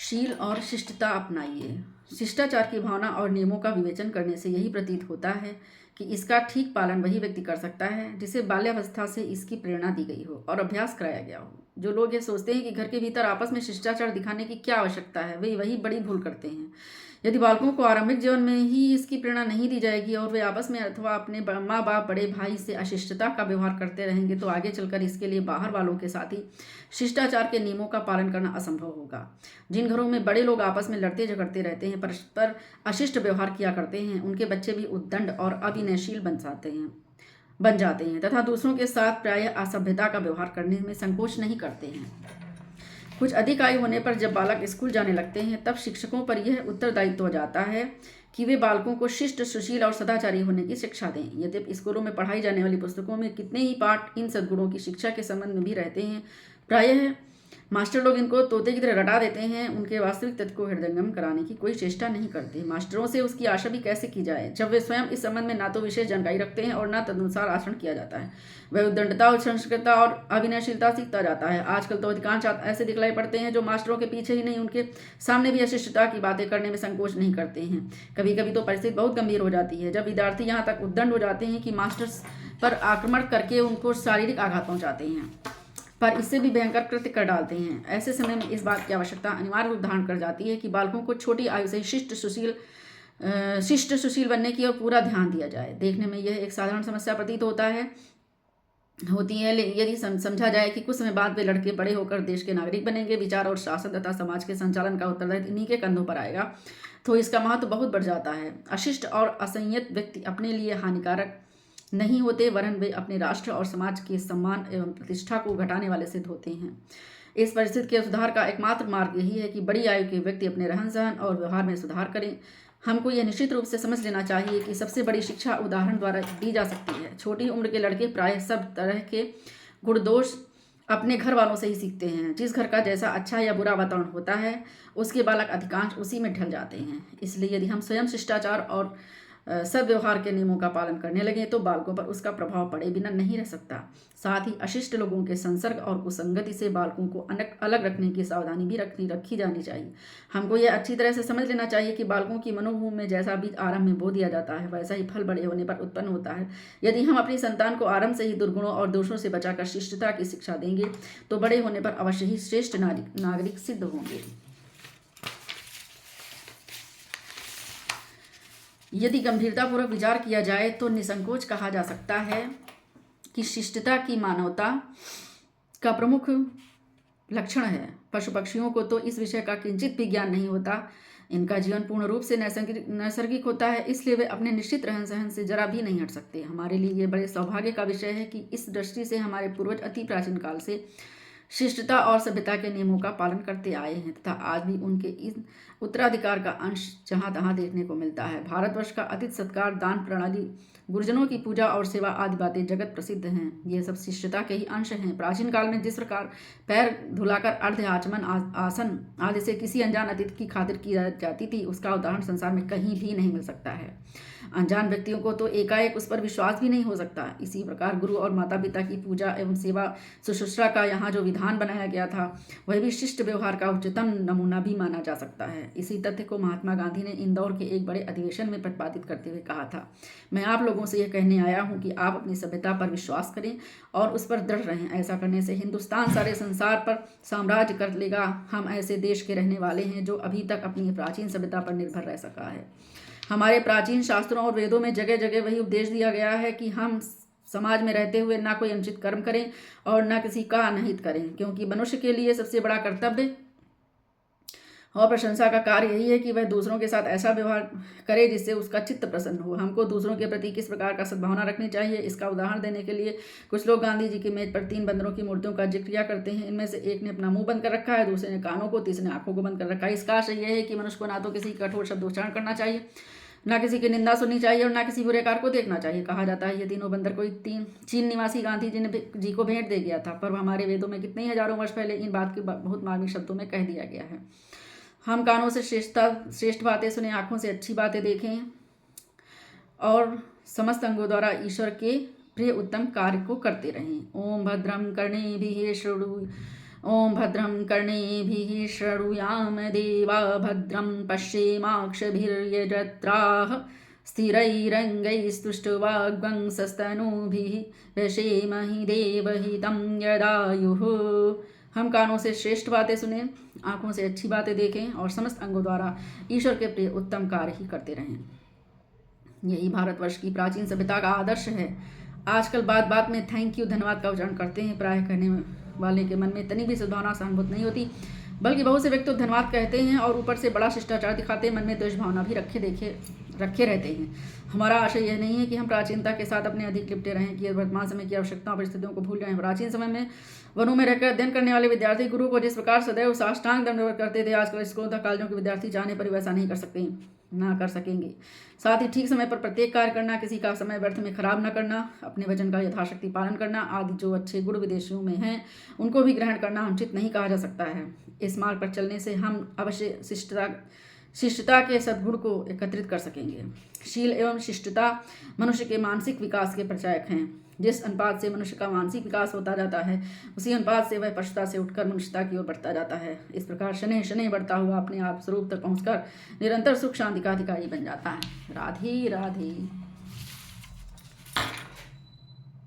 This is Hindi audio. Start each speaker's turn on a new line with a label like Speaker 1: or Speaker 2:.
Speaker 1: शील और शिष्टता अपनाइए। शिष्टाचार की भावना और नियमों का विवेचन करने से यही प्रतीत होता है कि इसका ठीक पालन वही व्यक्ति कर सकता है जिसे बाल्यावस्था से इसकी प्रेरणा दी गई हो और अभ्यास कराया गया हो। जो लोग ये सोचते हैं कि घर के भीतर आपस में शिष्टाचार दिखाने की क्या आवश्यकता है, वे वही बड़ी भूल करते हैं। यदि बालकों को आरंभिक जीवन में ही इसकी प्रेरणा नहीं दी जाएगी और वे आपस में अथवा अपने माँ बाप बड़े भाई से अशिष्टता का व्यवहार करते रहेंगे, तो आगे चलकर इसके लिए बाहर वालों के साथ ही शिष्टाचार के नियमों का पालन करना असंभव होगा। जिन घरों में बड़े लोग आपस में लड़ते झगड़ते रहते हैं, परस्पर अशिष्ट व्यवहार किया करते हैं, उनके बच्चे भी उद्दंड और अविनयशील बन जाते हैं तथा दूसरों के साथ प्रायः असभ्यता का व्यवहार करने में संकोच नहीं करते हैं। कुछ अधिक आयु होने पर जब बालक स्कूल जाने लगते हैं, तब शिक्षकों पर यह उत्तरदायित्व हो जाता है कि वे बालकों को शिष्ट, सुशील और सदाचारी होने की शिक्षा दें। यद्यपि स्कूलों में पढ़ाई जाने वाली पुस्तकों में कितने ही पाठ इन सद्गुणों की शिक्षा के संबंध में भी रहते हैं, प्रायः मास्टर लोग इनको तोते की तरह रटा देते हैं। उनके वास्तविक तत्व को हृदयंगम कराने की कोई चेष्टा नहीं करते। मास्टरों से उसकी आशा भी कैसे की जाए जब वे स्वयं इस संबंध में ना तो विशेष जानकारी रखते हैं और न तदनुसार आचरण किया जाता है। वह उद्दंडता, उच्छृंखलता और अविनयशीलता सीखता जाता है। आजकल तो अधिकांश छात्र ऐसे दिखलाई पड़ते हैं जो मास्टरों के पीछे ही नहीं, उनके सामने भी अशिष्टता की बातें करने में संकोच नहीं करते हैं। कभी कभी तो परिस्थिति बहुत गंभीर हो जाती है जब विद्यार्थी यहाँ तक उद्दंड हो जाते हैं कि मास्टर्स पर आक्रमण करके उनको शारीरिक आघात पहुँचाते हैं, पर इससे भी भयंकर कृत्य कर डालते हैं। ऐसे समय में इस बात की आवश्यकता अनिवार्य रूप धारण कर जाती है कि बालकों को छोटी आयु से शिष्ट सुशील बनने की ओर पूरा ध्यान दिया जाए। देखने में यह एक साधारण समस्या प्रतीत होती है, यदि समझा जाए कि कुछ समय बाद वे लड़के बड़े होकर देश के नागरिक बनेंगे, विचार और शासन तथा समाज के संचालन का उत्तरदायित्व इन्हीं के कंधों पर आएगा, तो इसका महत्व बहुत बढ़ जाता है। अशिष्ट और असंयत व्यक्ति अपने लिए हानिकारक नहीं होते, वरन वे अपने राष्ट्र और समाज के सम्मान एवं प्रतिष्ठा को घटाने वाले सिद्ध होते हैं। इस परिस्थिति के सुधार का एकमात्र मार्ग यही है कि बड़ी आयु के व्यक्ति अपने रहन सहन और व्यवहार में सुधार करें। हमको यह निश्चित रूप से समझ लेना चाहिए कि सबसे बड़ी शिक्षा उदाहरण द्वारा दी जा सकती है। छोटी उम्र के लड़के प्रायः सब तरह के गुण दोष अपने घर वालों से ही सीखते हैं। जिस घर का जैसा अच्छा या बुरा वातावरण होता है, उसके बालक अधिकांश उसी में ढल जाते हैं। इसलिए यदि हम स्वयं शिष्टाचार और सद्व्यवहार के नियमों का पालन करने लगे तो बालकों पर उसका प्रभाव पड़े बिना नहीं रह सकता। साथ ही अशिष्ट लोगों के संसर्ग और कुसंगति से बालकों को अलग रखने की सावधानी भी रखी जानी चाहिए। हमको यह अच्छी तरह से समझ लेना चाहिए कि बालकों की मनोभूमि में जैसा बीज आरंभ में बो दिया जाता है, वैसा ही फल बड़े होने पर उत्पन्न होता है। यदि हम अपनी संतान को आरंभ से ही दुर्गुणों और दोषों से बचाकर शिष्टता की शिक्षा देंगे तो बड़े होने पर अवश्य ही श्रेष्ठ नागरिक सिद्ध होंगे। यदि गंभीरतापूर्वक विचार किया जाए तो निसंकोच कहा जा सकता है कि शिष्टता की मानवता का प्रमुख लक्षण है। पशु पक्षियों को तो इस विषय का किंचित भी ज्ञान नहीं होता। इनका जीवन पूर्ण रूप से नैसर्गिक होता है, इसलिए वे अपने निश्चित रहन सहन से जरा भी नहीं हट सकते। हमारे लिए ये बड़े सौभाग्य का विषय है कि इस दृष्टि से हमारे पूर्वज अति प्राचीन काल से शिष्टता और सभ्यता के नियमों का पालन करते आए हैं तथा आज भी उनके इस उत्तराधिकार का अंश जहाँ तहाँ देखने को मिलता है। भारतवर्ष का अतिथि सत्कार, दान प्रणाली, गुरुजनों की पूजा और सेवा आदि बातें जगत प्रसिद्ध हैं। ये सब शिष्टता के ही अंश हैं। प्राचीन काल में जिस प्रकार पैर धुलाकर अर्घ्य, आचमन, आसन आदि से किसी अनजान अतिथि की खातिर की जाती थी, उसका उदाहरण संसार में कहीं भी नहीं मिल सकता है। अनजान व्यक्तियों को तो एकाएक उस पर विश्वास भी नहीं हो सकता। इसी प्रकार गुरु और माता पिता की पूजा एवं सेवा शुश्रूषा का यहाँ जो विधान बनाया गया था, वह भी शिष्ट व्यवहार का उच्चतम नमूना भी माना जा सकता है। इसी तथ्य को महात्मा गांधी ने इंदौर के एक बड़े अधिवेशन में प्रतिपादित करते हुए कहा था, मैं आप लोगों से यह कहने आया हूँ कि आप अपनी सभ्यता पर विश्वास करें और उस पर दृढ़ रहें। ऐसा करने से हिंदुस्तान सारे संसार पर साम्राज्य कर लेगा। हम ऐसे देश के रहने वाले हैं जो अभी तक अपनी प्राचीन सभ्यता पर निर्भर रह सका है। हमारे प्राचीन शास्त्रों और वेदों में जगह जगह वही उपदेश दिया गया है कि हम समाज में रहते हुए ना कोई अनुचित कर्म करें और ना किसी का अनहित करें, क्योंकि मनुष्य के लिए सबसे बड़ा कर्तव्य और प्रशंसा का कार्य यही है कि वह दूसरों के साथ ऐसा व्यवहार करे जिससे उसका चित्त प्रसन्न हो। हमको दूसरों के प्रति किस प्रकार का सद्भावना रखनी चाहिए, इसका उदाहरण देने के लिए कुछ लोग गांधी जी की मेज पर 3 बंदरों की मूर्तियों का जिक्र किया करते हैं। इनमें से एक ने अपना मुंह बंद कर रखा है, दूसरे ने कानों को, तीसरे ने आंखों को बंद कर रखा है। इसका आशय यह है कि मनुष्य को ना तो किसी कठोर शब्द उच्चारण करना चाहिए, ना किसी की निंदा सुननी चाहिए और ना किसी बुरे कार्य को देखना चाहिए। कहा जाता है ये तीनों बंदर कोई चीन निवासी गांधी जी को भेंट दे गया था, पर हमारे वेदों में कितने ही हजारों वर्ष पहले इन बात की बहुत मार्मिक शब्दों में कह दिया गया है। हम कानों से श्रेष्ठ बातें सुने, आँखों से अच्छी बातें देखें और समस्त अंगों द्वारा ईश्वर के प्रिय उत्तम कार्य को करते रहें। ओम भद्रम कर्णेभिः शृणु ओम भद्रं कर्णेभिः शृणुयाम देवा भद्रं पश्येमाक्षभिर्यजत्राः स्थिरैरङ्गैस्तुष्टुवाग्वंसस्तनूभिः व्यशेमहि देवहितं यदायुः। हम कानों से श्रेष्ठ बातें सुने, आँखों से अच्छी बातें देखें और समस्त अंगों द्वारा ईश्वर के प्रिय उत्तम कार्य ही करते रहें। यही भारतवर्ष की प्राचीन सभ्यता का आदर्श है। आजकल बात बात में थैंक यू, धन्यवाद का उच्चारण करते हैं, प्रायः कहने वाले के मन में तनी भी सद्भावना सहानुभूत नहीं होती, बल्कि बहुत से व्यक्ति तो धन्यवाद कहते हैं और ऊपर से बड़ा शिष्टाचार दिखाते हैं, मन में द्वेष भावना भी रखे रहते हैं। हमारा आशय यह नहीं है कि हम प्राचीनता के साथ अपने अधिक लिपटे रहें कि वर्तमान समय की आवश्यकताओं परिस्थितियों को भूल जाएं। प्राचीन समय में वनों में रहकर अध्ययन करने वाले विद्यार्थी गुरु को जिस प्रकार सदैव साष्टांग दंडवत करते थे, आजकल स्कूलों तक कॉलेजों के विद्यार्थी चाहने पर वैसा नहीं कर सकते, ना कर सकेंगे। साथ ही ठीक समय पर प्रत्येक कार्य करना, किसी का समय व्यर्थ में खराब न करना, अपने वचन का यथाशक्ति पालन करना आदि जो अच्छे गुण विदेशियों में हैं उनको भी ग्रहण करना अनुचित नहीं कहा जा सकता है। इस मार्ग पर चलने से हम अवश्य शिष्टता के सद्गुण को एकत्रित कर सकेंगे। शील एवं शिष्टता मनुष्य के मानसिक विकास के प्रचायक हैं। जिस अनुपात से मनुष्य का मानसिक विकास होता जाता है, उसी अनुपात से वह पशुता से उठकर मनुष्यता की ओर बढ़ता जाता है। इस प्रकार शनैः शनैः बढ़ता हुआ अपने आप स्वरूप तक पहुंचकर निरंतर सुख शांति का अधिकारी बन जाता है। राधे राधे।